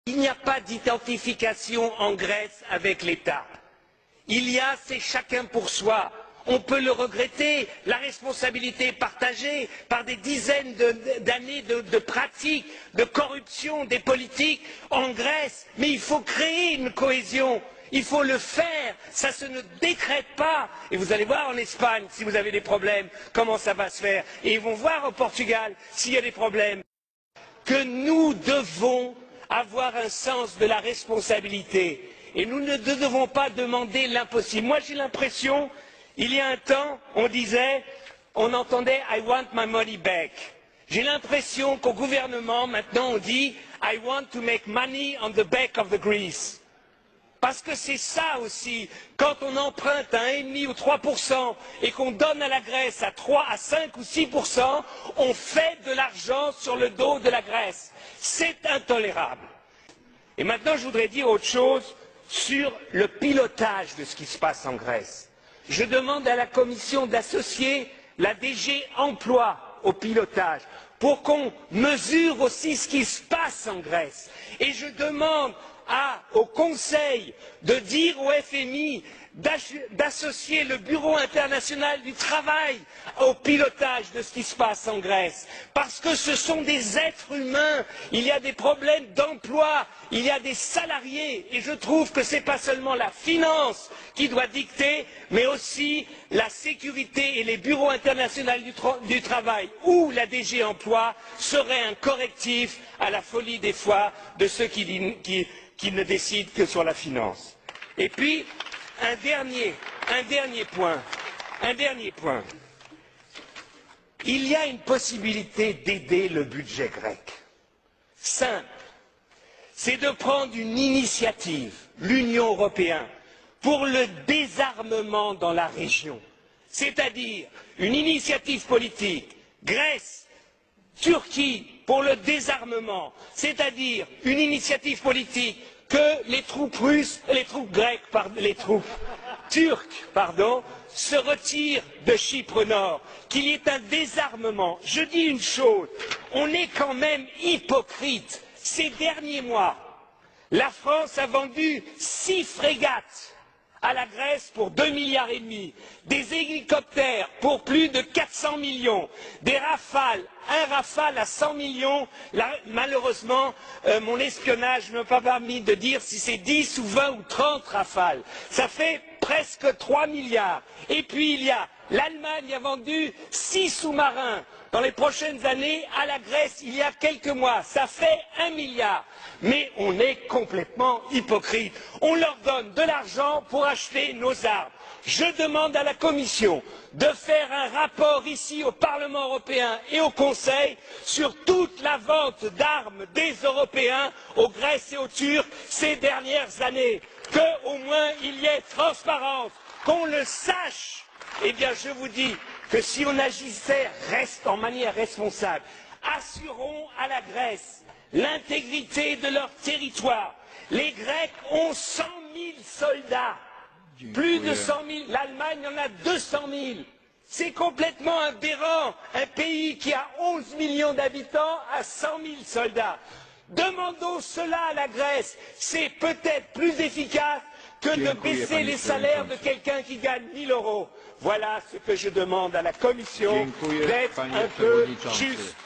Il n'y a pas d'identification en Grèce avec l'État. Il y a, c'est chacun pour soi. On peut le regretter, la responsabilité est partagée par des dizaines d'années de pratiques, de corruption des politiques en Grèce, mais il faut créer une cohésion. Il faut le faire, ça ne se décrète pas. Et vous allez voir en Espagne, si vous avez des problèmes, comment ça va se faire. Et ils vont voir au Portugal, s'il y a des problèmes. Que nous devons avoir un sens de la responsabilité. Et nous ne devons pas demander l'impossible. Moi, j'ai l'impression, il y a un temps, on entendait I want my money back. J'ai l'impression qu'au gouvernement, maintenant, on dit I want to make money on the back of the Greece. Parce que c'est ça aussi, quand on emprunte à 1,5 ou 3% et qu'on donne à la Grèce à 3, à 5 ou 6%, on fait de l'argent sur le dos de la Grèce. C'est intolérable. Et maintenant, je voudrais dire autre chose sur le pilotage de ce qui se passe en Grèce. Je demande à la Commission d'associer la DG Emploi au pilotage pour qu'on mesure aussi ce qui se passe en Grèce. Et je demande au Conseil de dire au FMI d'associer le Bureau international du travail au pilotage de ce qui se passe en Grèce. Parce que ce sont des êtres humains, il y a des problèmes d'emploi, il y a des salariés, et je trouve que ce n'est pas seulement la finance qui doit dicter, mais aussi la sécurité et les bureaux internationaux du travail ou la DG Emploi seraient un correctif à la folie des fois de ceux qui ne décident que sur la finance. Et puis, un dernier point. Il y a une possibilité d'aider le budget grec. Simple. C'est de prendre une initiative, l'Union européenne, pour le désarmement dans la région. C'est-à-dire une initiative politique, Grèce, Turquie, pour le désarmement. C'est-à-dire une initiative politique que les troupes turques, se retirent de Chypre Nord, qu'il y ait un désarmement. Je dis une chose, on est quand même hypocrite. Ces derniers mois, la France a vendu 6 frégates à la Grèce pour 2,5 milliards, des hélicoptères pour plus de 400 millions, des Rafales, un Rafale à 100 millions. Là, malheureusement, mon espionnage ne m'a pas permis de dire si c'est 10 ou 20 ou 30 Rafales. Ça fait presque 3 milliards. Et puis l'Allemagne a vendu 6 sous-marins dans les prochaines années à la Grèce il y a quelques mois. Ça fait 1 milliard. Mais on est complètement hypocrite. On leur donne de l'argent pour acheter nos armes. Je demande à la Commission de faire un rapport ici au Parlement européen et au Conseil sur toute la vente d'armes des Européens aux Grecs et aux Turcs ces dernières années. Qu'au moins il y ait transparence, qu'on le sache. Eh bien, je vous dis que si on agissait en manière responsable, assurons à la Grèce l'intégrité de leur territoire. Les Grecs ont 100 000 soldats, plus de 100 000. L'Allemagne en a 200 000. C'est complètement aberrant. Un pays qui a 11 millions d'habitants a 100 000 soldats. Demandons cela à la Grèce. C'est peut-être plus efficace que de baisser les salaires de quelqu'un qui gagne 1 000 euros. Voilà ce que je demande à la Commission, d'être un peu juste.